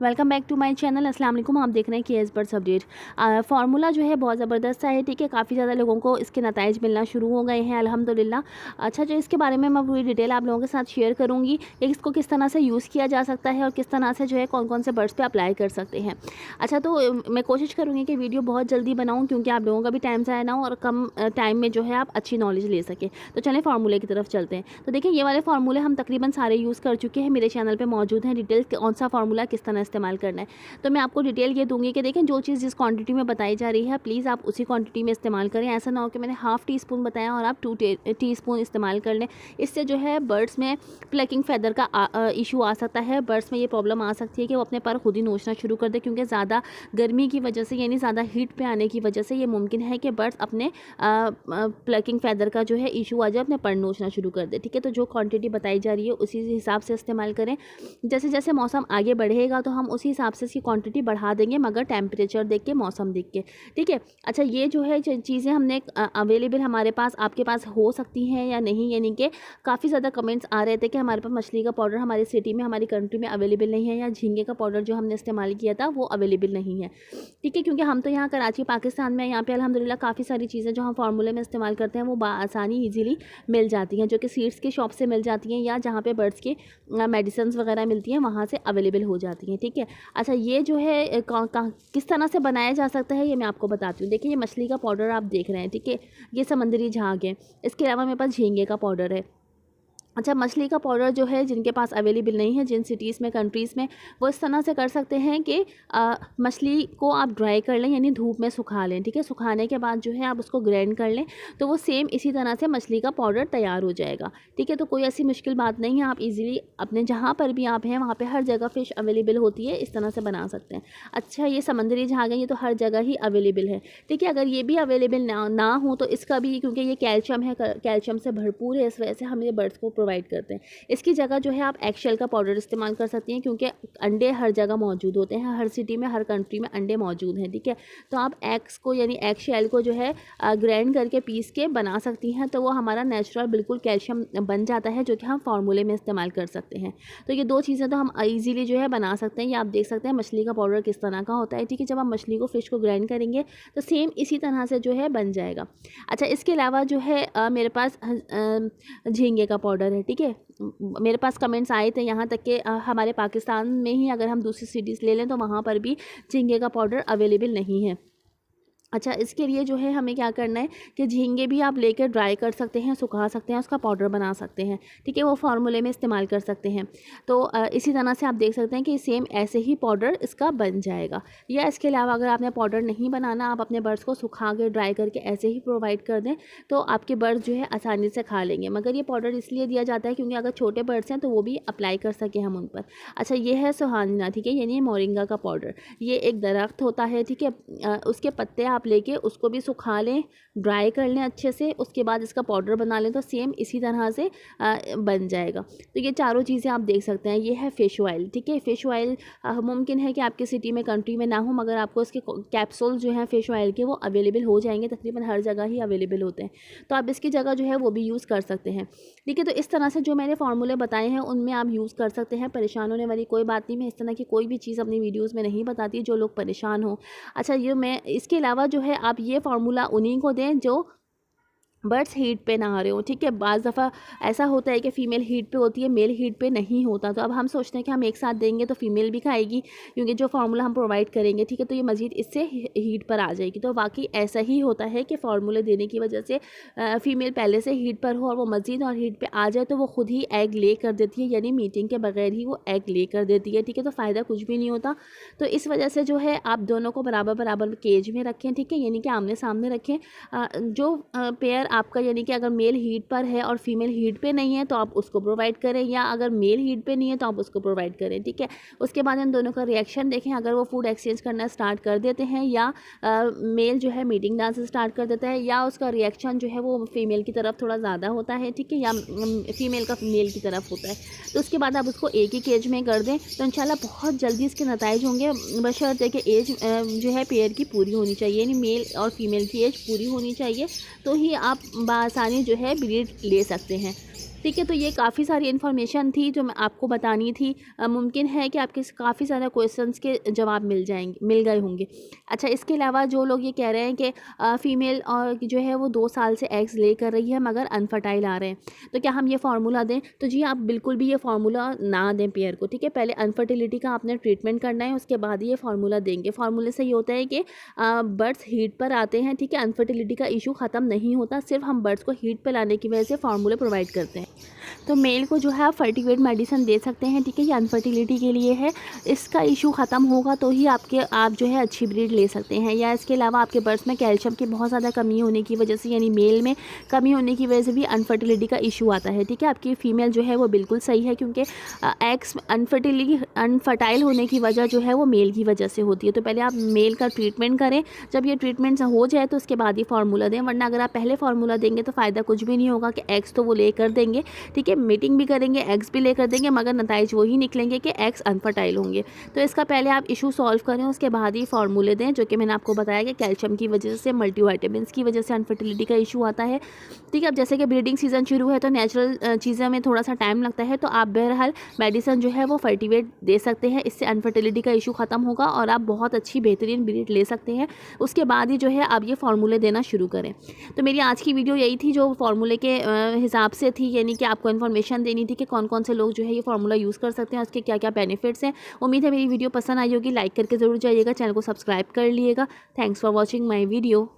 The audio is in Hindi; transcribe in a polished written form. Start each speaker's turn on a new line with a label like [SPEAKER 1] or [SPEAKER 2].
[SPEAKER 1] Welcome back to my channel. अस्सलाम वालेकुम। आप देख रहे हैं केएस बर्ड्स अपडेट। फार्मूला जो है बहुत ज़बरदस्त है, ठीक है। काफ़ी ज़्यादा लोगों को इसके नताइज मिलना शुरू हो गए हैं अल्हम्दुलिल्लाह। अच्छा, जो इसके बारे में मैं पूरी डिटेल आप लोगों के साथ शेयर करूँगी कि इसको किस तरह से यूज़ किया जा सकता है और किस तरह से जो है कौन कौन से बर्ड्स पे अप्लाई कर सकते हैं। अच्छा, तो मैं कोशिश करूँगी कि वीडियो बहुत जल्दी बनाऊँ, क्योंकि आप लोगों का भी टाइम ज़ाया ना हो और कम टाइम में जो है आप अच्छी नॉलेज ले सकें। तो चलें फार्मूले की तरफ चलते हैं। तो देखिए, ये वाले फार्मूले हम तकरीबन सारे यूज़ कर चुके हैं, मेरे चैनल पर मौजूद हैं डिटेल कौन सा फार्मूला किस तरह इस्तेमाल करना है। तो मैं आपको डिटेल ये दूंगी कि देखें, जो चीज़ जिस क्वांटिटी में बताई जा रही है प्लीज़ आप उसी क्वांटिटी में इस्तेमाल करें। ऐसा ना हो कि मैंने हाफ़ टी स्पून बताया और आप 2 टीस्पून इस्तेमाल कर लें। इससे जो है बर्ड्स में प्लकिंग फैदर का इशू आ सकता है। बर्ड्स में ये प्रॉब्लम आ सकती है कि वो अपने पर खुद ही नोचना शुरू कर दे, क्योंकि ज़्यादा गर्मी की वजह से यानी ज़्यादा हीट पे आने की वजह से ये मुमकिन है कि बर्ड्स अपने प्लकिंग फैदर का जो है इशू आ जाए, अपने पर नोचना शुरू कर दे। ठीक है, तो जो क्वांटिटी बताई जा रही है उसी हिसाब से इस्तेमाल करें। जैसे जैसे मौसम आगे बढ़ेगा तो हम उसी हिसाब से इसकी क्वांटिटी बढ़ा देंगे, मगर टेम्परेचर देख के, मौसम देख के, ठीक है। अच्छा, ये जो है चीज़ें हमने अवेलेबल हमारे पास आपके पास हो सकती हैं या नहीं, यानी कि काफ़ी ज़्यादा कमेंट्स आ रहे थे कि हमारे पास मछली का पाउडर हमारी सिटी में, हमारी कंट्री में अवेलेबल नहीं है, या झींगे का पाउडर जो हमने इस्तेमाल किया था वो अवेलेबल नहीं है। ठीक है, क्योंकि हम तो यहाँ कराची पाकिस्तान में, यहाँ पे अल्हम्दुलिल्लाह काफ़ी सारी चीज़ें जो हम फार्मूले में इस्तेमाल करते हैं वो आसानी ईजीली मिल जाती हैं, जो कि सीड्स की शॉप से मिल जाती हैं या जहाँ पे बर्ड्स की मेडिसिन वगैरह मिलती हैं वहाँ से अवेलेबल हो जाती हैं। ठीक है। अच्छा, ये जो है किस तरह से बनाया जा सकता है ये मैं आपको बताती हूँ। देखिए, ये मछली का पाउडर आप देख रहे हैं, ठीक है। ये समंदरी झाग है। इसके अलावा मेरे पास झींगे का पाउडर है। अच्छा, मछली का पाउडर जो है जिनके पास अवेलेबल नहीं है, जिन सिटीज़ में, कंट्रीज़ में, वो इस तरह से कर सकते हैं कि मछली को आप ड्राई कर लें, यानी धूप में सुखा लें। ठीक है, सुखाने के बाद जो है आप उसको ग्राइंड कर लें, तो वो सेम इसी तरह से मछली का पाउडर तैयार हो जाएगा। ठीक है, तो कोई ऐसी मुश्किल बात नहीं है, आप इजीली अपने जहाँ पर भी आप हैं वहाँ पे हर जगह फ़िश अवेलेबल होती है, इस तरह से बना सकते हैं। अच्छा, ये समंदरी झाग है, ये तो हर जगह ही अवेलेबल है। ठीक है, अगर ये भी अवेलेबल ना हो तो इसका भी, क्योंकि ये कैल्शियम है, कैल्शियम से भरपूर है, इस वजह से हम ये बर्ड्स को प्रोवाइड करते हैं। इसकी जगह जो है आप एगशेल का पाउडर इस्तेमाल कर सकती हैं, क्योंकि अंडे हर जगह मौजूद होते हैं, हर सिटी में, हर कंट्री में अंडे मौजूद हैं। ठीक है, तो आप एग्स को यानी एगशेल को जो है ग्राइंड करके पीस के बना सकती हैं, तो वो हमारा नेचुरल बिल्कुल कैल्शियम बन जाता है, जो कि हम फार्मूले में इस्तेमाल कर सकते हैं। तो ये दो चीज़ें तो हम ईजीली जो है बना सकते हैं। ये आप देख सकते हैं मछली का पाउडर किस तरह का होता है। ठीक है, जब आप मछली को, फ़िश को ग्राइंड करेंगे तो सेम इसी तरह से जो है बन जाएगा। अच्छा, इसके अलावा जो है मेरे पास झींगे का पाउडर है। ठीक है, मेरे पास कमेंट्स आए थे यहाँ तक कि हमारे पाकिस्तान में ही अगर हम दूसरी सिटीज़ ले लें तो वहाँ पर भी झींगे का पाउडर अवेलेबल नहीं है। अच्छा, इसके लिए जो है हमें क्या करना है कि झींगे भी आप लेकर ड्राई कर सकते हैं, सुखा सकते हैं, उसका पाउडर बना सकते हैं। ठीक है, वो फार्मूले में इस्तेमाल कर सकते हैं। तो इसी तरह से आप देख सकते हैं कि सेम ऐसे ही पाउडर इसका बन जाएगा। या इसके अलावा अगर आपने पाउडर नहीं बनाना, आप अपने बर्ड्स को सुखा के ड्राई करके ऐसे ही प्रोवाइड कर दें, तो आपके बर्ड्स जो है आसानी से खा लेंगे। मगर ये पाउडर इसलिए दिया जाता है क्योंकि अगर छोटे बर्ड्स हैं तो वो भी अप्लाई कर सकें हम उन पर। अच्छा, ये है सुहाना। ठीक है, यानी मोरिंगा का पाउडर। ये एक दरख्त होता है, ठीक है। उसके पत्ते आप लेके उसको भी सुखा लें, ड्राई कर लें अच्छे से, उसके बाद इसका पाउडर बना लें, तो सेम इसी तरह से बन जाएगा। तो ये चारों चीज़ें आप देख सकते हैं। ये है फ़िश ऑयल। ठीक है, फ़िश ऑयल मुमकिन है कि आपकी सिटी में, कंट्री में ना हो, मगर आपको इसके कैप्सूल जो हैं फ़िश ऑयल के वो अवेलेबल हो जाएंगे, तकरीबन हर जगह ही अवेलेबल होते हैं। तो आप इसकी जगह जो है वो भी यूज़ कर सकते हैं। ठीक है, तो इस तरह से जो मैंने फार्मूले बताए हैं उनमें आप यूज़ कर सकते हैं। परेशान होने वाली कोई बात नहीं, मैं इस तरह की कोई भी चीज़ अपनी वीडियोज़ में नहीं बताती जो लोग परेशान हो। अच्छा, ये मैं इसके अलावा जो है आप ये फार्मूला उन्हीं को दें जो बर्ड्स हीट पे ना आ रहे हो। ठीक है, बाज़ दफ़ा ऐसा होता है कि फ़ीमेल हीट पे होती है, मेल हीट पे नहीं होता, तो अब हम सोचते हैं कि हम एक साथ देंगे तो फ़ीमेल भी खाएगी, क्योंकि जो फार्मूला हम प्रोवाइड करेंगे, ठीक है, तो ये मज़ीद इससे हीट पर आ जाएगी। तो वाकई ऐसा ही होता है कि फार्मूले देने की वजह से फ़ीमेल पहले से हीट पर हो और वो मज़ीद और हीट पर आ जाए तो वो खुद ही एग ले कर देती है, यानी मीटिंग के बगैर ही वो एग ले कर देती है। ठीक है, तो फ़ायदा कुछ भी नहीं होता। तो इस वजह से जो है आप दोनों को बराबर बराबर केज में रखें। ठीक है, यानी कि आमने सामने रखें। जो पेयर आपका, यानी कि अगर मेल हीट पर है और फीमेल हीट पे नहीं है तो आप उसको प्रोवाइड करें, या अगर मेल हीट पे नहीं है तो आप उसको प्रोवाइड करें। ठीक है, उसके बाद इन दोनों का रिएक्शन देखें। अगर वो फूड एक्सचेंज करना स्टार्ट कर देते हैं, या मेल जो है मीटिंग डांस स्टार्ट कर देता है, या उसका रिएक्शन जो है वो फीमेल की तरफ थोड़ा ज़्यादा होता है, ठीक है, या फीमेल का मेल की तरफ होता है, तो उसके बाद आप उसको एक ही केज में कर दें, तो इंशाल्लाह बहुत जल्दी इसके नताइज होंगे। बशर्ते कि एज जो है पेयर की पूरी होनी चाहिए, यानी मेल और फीमेल की एज पूरी होनी चाहिए, तो ही आप आसानी जो है ब्रीड ले सकते हैं। ठीक है, तो ये काफ़ी सारी इन्फॉर्मेशन थी जो मैं आपको बतानी थी। मुमकिन है कि आपके काफ़ी ज़्यादा क्वेश्चंस के जवाब मिल गए होंगे। अच्छा, इसके अलावा जो लोग ये कह रहे हैं कि फ़ीमेल और जो है वो 2 साल से एग्स ले कर रही है मगर अनफर्टाइल आ रहे हैं, तो क्या हम ये फार्मूला दें? तो जी आप बिल्कुल भी ये फार्मूला ना दें पेयर को, ठीक है। पहले अनफर्टिलिटी का आपने ट्रीटमेंट करना है, उसके बाद ये फार्मूला देंगे। फार्मूले से ये होता है कि बर्ड्स हीट पर आते हैं, ठीक है। अनफर्टिलिटी का इशू ख़त्म नहीं होता, सिर्फ हम बर्ड्स को हीट पर लाने की वजह से फार्मूले प्रोवाइड करते हैं। तो मेल को जो है आप फर्टिवेट मेडिसिन दे सकते हैं, ठीक है। ये अनफर्टिलिटी के लिए है, इसका इशू ख़त्म होगा तो ही आप जो है अच्छी ब्रीड ले सकते हैं। या इसके अलावा आपके बर्ड्स में कैल्शियम की बहुत ज़्यादा कमी होने की वजह से, यानी मेल में कमी होने की वजह से भी अनफर्टिलिटी का इशू आता है, ठीक है। आपकी फ़ीमेल जो है वो बिल्कुल सही है, क्योंकि एग्स अनफर्टाइल होने की वजह जो है वो मेल की वजह से होती है। तो पहले आप मेल का ट्रीटमेंट करें, जब ये ट्रीटमेंट हो जाए तो उसके बाद ही फार्मूला दें, वरना अगर आप पहले फार्मूला देंगे तो फ़ायदा कुछ भी नहीं होगा कि एग्स तो वो ले कर देंगे, ठीक है, मीटिंग भी करेंगे, एग्स भी लेकर देंगे, मगर नताइज वही निकलेंगे कि एग्स अनफर्टाइल होंगे। तो इसका पहले आप इशू सॉल्व करें, उसके बाद ही फार्मूले दें, जो कि मैंने आपको बताया कि कैल्शियम की वजह से, मल्टीविटामिन्स की वजह से अनफर्टिलिटी का इशू आता है, ठीक है। अब जैसे कि ब्रीडिंग सीजन शुरू है तो नेचुरल चीज़ों में थोड़ा सा टाइम लगता है, तो आप बहरहाल मेडिसिन जो है वो फर्टिवेट दे सकते हैं, इससे अनफर्टिलिटी का इशू ख़त्म होगा और आप बहुत अच्छी बेहतरीन ब्रीड ले सकते हैं। उसके बाद ही जो है आप ये फार्मूले देना शुरू करें। तो मेरी आज की वीडियो यही थी जो फार्मूले के हिसाब से थी, यानी कि आपको इन्फॉर्मेशन देनी थी कि कौन कौन से लोग जो है ये फार्मूला यूज़ कर सकते हैं, उसके क्या क्या बेनिफिट्स हैं। उम्मीद है मेरी वीडियो पसंद आई होगी, लाइक करके ज़रूर जाइएगा, चैनल को सब्सक्राइब कर लिएगा। Thanks for watching my video.